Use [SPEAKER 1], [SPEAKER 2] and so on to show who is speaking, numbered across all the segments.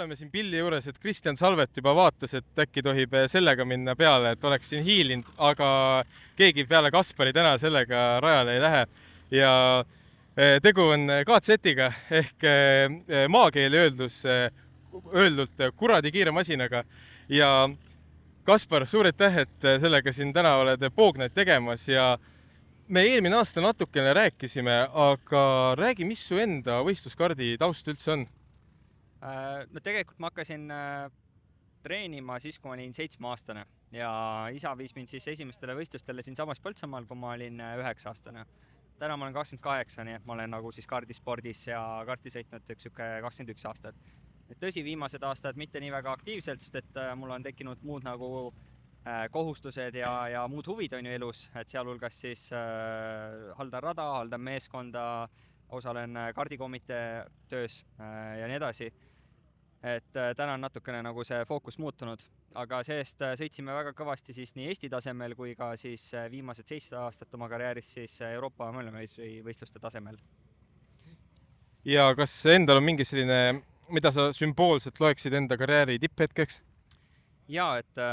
[SPEAKER 1] oleme siin pilli juures, et Kristjan Salvet juba vaatas, et äkki tohib sellega minna peale, et oleks siin hiilinud, aga keegi peale Kaspari täna sellega rajale ei lähe. Ja tegu on KZ-iga ehk maakeeli öeldult kuradi kiire masinaga. Ja Kaspar, suur aitäh, et sellega siin täna oled poognaid tegemas ja me eelmine aasta natukene rääkisime, aga räägi, mis su enda võistluskaardi taust üldse on?
[SPEAKER 2] No tegelikult ma hakkasin treenima siis, kui ma olin 7-aastane ja isa viis mind siis esimestele võistlustele siinsamas Põltsamaal, kui ma olin 9-aastane. Täna ma olen 28, nii et ma olen nagu siis kaardispordis ja kaarti sõitnud 21 aastat. Et tõsi, viimased aastad mitte nii väga aktiivselt, sest et mul on tekkinud muud nagu kohustused ja muud huvid on ju elus, et sealhulgas siis haldan rada, haldan meeskonda, osalen kaardikomitee töös ja nii edasi. Et täna on natukene nagu see fookus muutunud, aga seest sõitsime väga kõvasti siis nii Eesti tasemel kui ka siis viimased 7 aastat oma karjääris siis Euroopa maailmameistrivõistluste tasemel.
[SPEAKER 1] Ja kas endal on mingi selline, mida sa sümboolselt loeksid enda karjääri tipphetkeks?
[SPEAKER 2] Jaa, et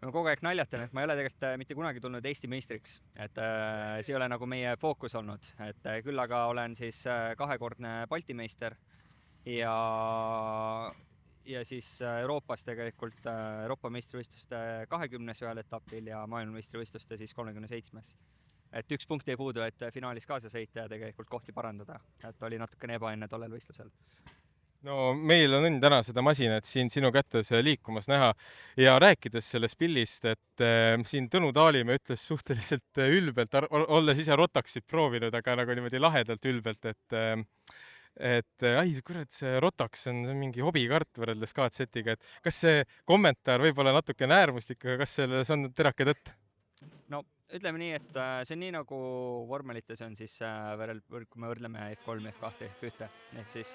[SPEAKER 2] ma kogu aeg naljatan, et ma ei ole tegelikult mitte kunagi tulnud Eesti meistriks, et see ei ole nagu meie fookus olnud, et küll aga olen siis 2-kordne Balti meister ja siis Euroopas tegelikult Euroopa meistrivõistluste 20 ühel etapil ja maailmameistrivõistluste siis 37. Et üks punkt ei puudu, et finaalis kaasa sõita ja tegelikult kohti parandada, et oli natukene ebaõnne tollel võistlusel.
[SPEAKER 1] No meil on õnn täna seda masinat siin sinu kätes liikumas näha ja rääkides sellest pillist, et siin Tõnu Taalimäe ütles suhteliselt ülbelt, olles ise rotaksit proovinud, aga nagu niimoodi lahedalt ülbelt, et ai, kurat, see rotaks on mingi hobikart võrreldes KZ-iga, et kas see kommentaar võib olla natukene äärmuslik, aga kas selles on terake tõtt?
[SPEAKER 2] No ütleme nii, et see on nii nagu vormelites on siis kui me võrdleme F3, F2, F1, ehk siis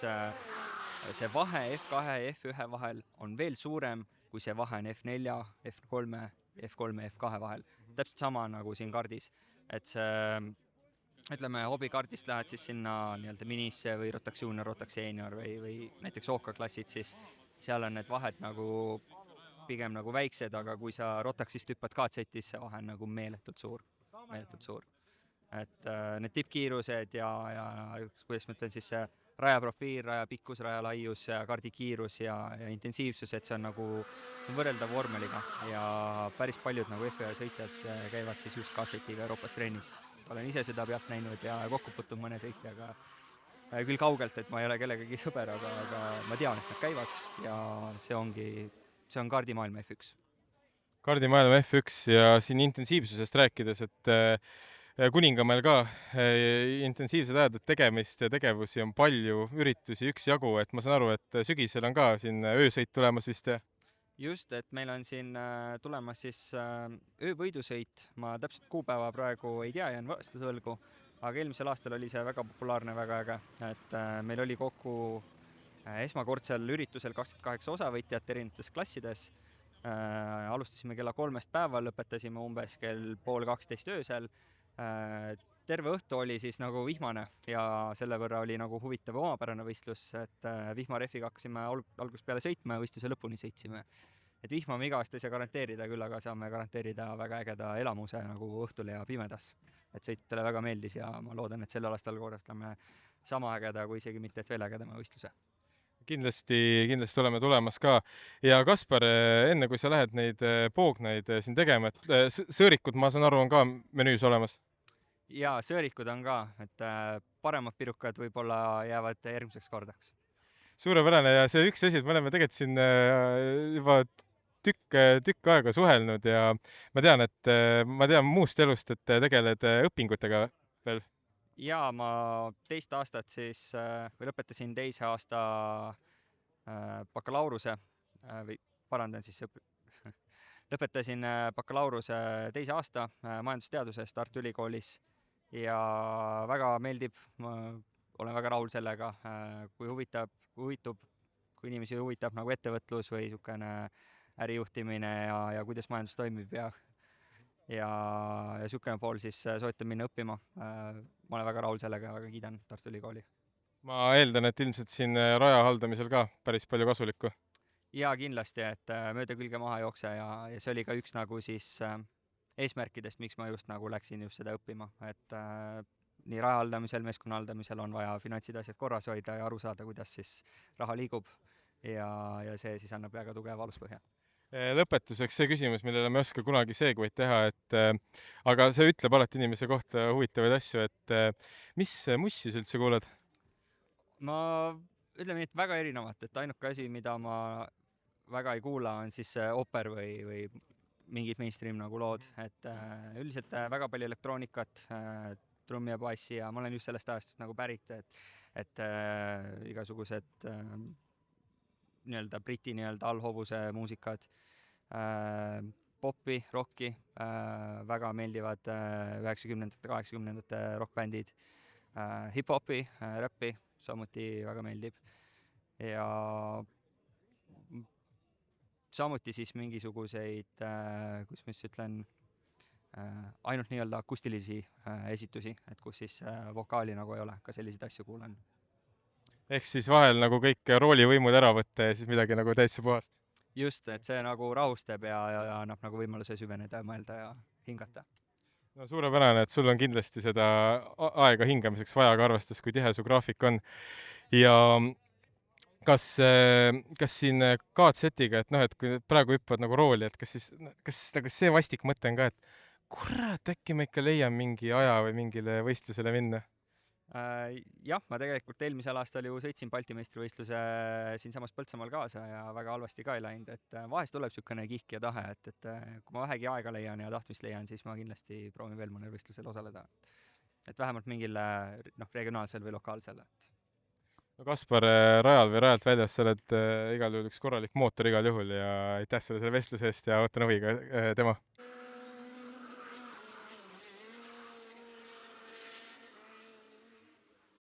[SPEAKER 2] see vahe F2 ja F1 vahel on veel suurem, kui see vahe on F4, F3, F3 ja F2 vahel. Täpselt sama nagu siin kaardis, et see ütleme, hobikaardist lähed siis sinna nii-öelda minisse või Rotax Junior, Rotax Senior või näiteks OK klassid, siis seal on need vahed nagu pigem nagu väiksed, aga kui sa Rotaxist hüppad KZ-is, see vahe on nagu meeletult suur. Et need tippkiirused ja kuidas ma ütlen siis see rajaprofiil, raja pikkus, raja laius, kaardi kiirus ja intensiivsus, et see on nagu see on võrreldav vormeliga ja päris paljud nagu F1 sõitjad käivad siis just KZ-iga Euroopas trennis. Olen ise seda pealt näinud ja kokku puutun mõne sõitjaga küll kaugelt, et ma ei ole kellegagi sõber, aga ma tean, et nad käivad ja see on kaardimaailma F1.
[SPEAKER 1] Kaardimaailma F1 ja siin intensiivsusest rääkides, et Kuningamäel ka intensiivsed ajad, et tegemist ja tegevusi on palju, üritusi üksjagu, et ma saan aru, et sügisel on ka siin öösõit tulemas vist, jah?
[SPEAKER 2] Just, et meil on siin tulemas siis öövõidusõit, ma täpselt kuupäeva praegu ei tea, jään vastuse võlgu, aga eelmisel aastal oli see väga populaarne, väga äge, et meil oli kokku esmakordsel üritusel 28 osavõtjat erinevates klassides. Alustasime kella 3 päeval, lõpetasime umbes kell 11:30 öösel. Terve õhtu oli siis nagu vihmane ja selle võrra oli nagu huvitav omapärane võistlus, et vihmarefiga hakkasime algusest peale sõitma ja võistluse lõpuni sõitsime. Et vihma me igast ei saa garanteerida, küll aga saame garanteerida väga ägeda elamuse nagu õhtul ja pimedas. Et sõitjatele väga meeldis ja ma loodan, et sellel aastal korrastame sama ägeda, kui isegi mitte, et veel ägedama võistluse.
[SPEAKER 1] Kindlasti oleme tulemas ka. Ja Kaspar, enne kui sa lähed neid poognaid siin tegema, et sõõrikud, ma saan aru, on ka menüüs olemas?
[SPEAKER 2] Ja sõõrikud on ka, et paremad pirukad võib-olla jäävad järgmiseks kordaks.
[SPEAKER 1] Suurepärane ja see üks asi, et me oleme tegelikult siin juba tükk aega suhelnud ja ma tean muust elust, et tegeled õpingutega veel.
[SPEAKER 2] Ja ma teist aastat siis või lõpetasin teise aasta bakalaureuse või parandan siis lõpetasin bakalaureuse teise aasta majandusteaduses Tartu Ülikoolis ja väga meeldib, ma olen väga rahul sellega, kui inimesi huvitab nagu ettevõtlus või niisugune ärijuhtimine ja kuidas majandus toimib ja niisugune pool siis soovitan minna õppima. Ma olen väga rahul sellega ja väga kiidan Tartu Ülikooli.
[SPEAKER 1] ma eeldan, et ilmselt siin raja haldamisel ka päris palju kasulikku.
[SPEAKER 2] Jaa, kindlasti, et mööda külge maha ei jookse ja see oli ka üks nagu siis eesmärkidest, miks ma just nagu läksin just seda õppima, et nii raha haldamisel, meeskonna haldamisel on vaja finantsid asjad korras hoida ja aru saada, kuidas siis raha liigub ja see siis annab väga tugeva aluspõhja.
[SPEAKER 1] Lõpetuseks see küsimus, millele ma ei oska kunagi segueid teha, et aga see ütleb alati inimese kohta huvitavaid asju, et mis mussi sa üldse kuulad?
[SPEAKER 2] Ma ütleme nii, et väga erinevat, et ainuke asi, mida ma väga ei kuula, on siis ooper või mingid mainstream nagu lood, et üldiselt väga palju elektroonikat, trummi ja bassi ja ma olen just sellest ajastust nagu pärit, et igasugused nii-öelda briti nii-öelda allhoovuse muusikad, popi, rocki, väga meeldivad 90-ndate, 80-ndate rokkbändid, hip-hopi, räppi samuti väga meeldib ja samuti siis mingisuguseid, kuidas ma siis ütlen, ainult nii-öelda akustilisi esitusi, et kus siis vokaali nagu ei ole, ka selliseid asju kuulan.
[SPEAKER 1] Ehk siis vahel nagu kõik roolivõimud ära võtta ja siis midagi nagu täitsa puhast.
[SPEAKER 2] Just, et see nagu rahustab ja annab nagu võimaluse süveneda ja mõelda ja hingata.
[SPEAKER 1] No suurepärane, et sul on kindlasti seda aega hingamiseks vaja, ka arvestades, kui tihe su graafik on. Ja kas siin kaatsetiga, et noh, et kui praegu hüppad nagu rooli, et kas nagu see vastik mõte on ka, et kurat, äkki ma ikka leian mingi aja või mingile võistlusele minna?
[SPEAKER 2] Jah, ma tegelikult eelmisel aastal ju sõitsin Balti meistrivõistluse siinsamas Põltsamaal kaasa ja väga halvasti ka ei läinud, et vahest tuleb niisugune kihk ja tahe, et kui ma vähegi aega leian ja tahtmist leian, siis ma kindlasti proovin veel mõnel võistlusel osaleda. Et vähemalt mingil regionaalsel või lokaalsel.
[SPEAKER 1] No Kaspar, rajal või rajalt väljas, sa oled igal juhul üks korralik mootor igal juhul ja aitäh sulle selle vestluse eest ja ootan huviga tema!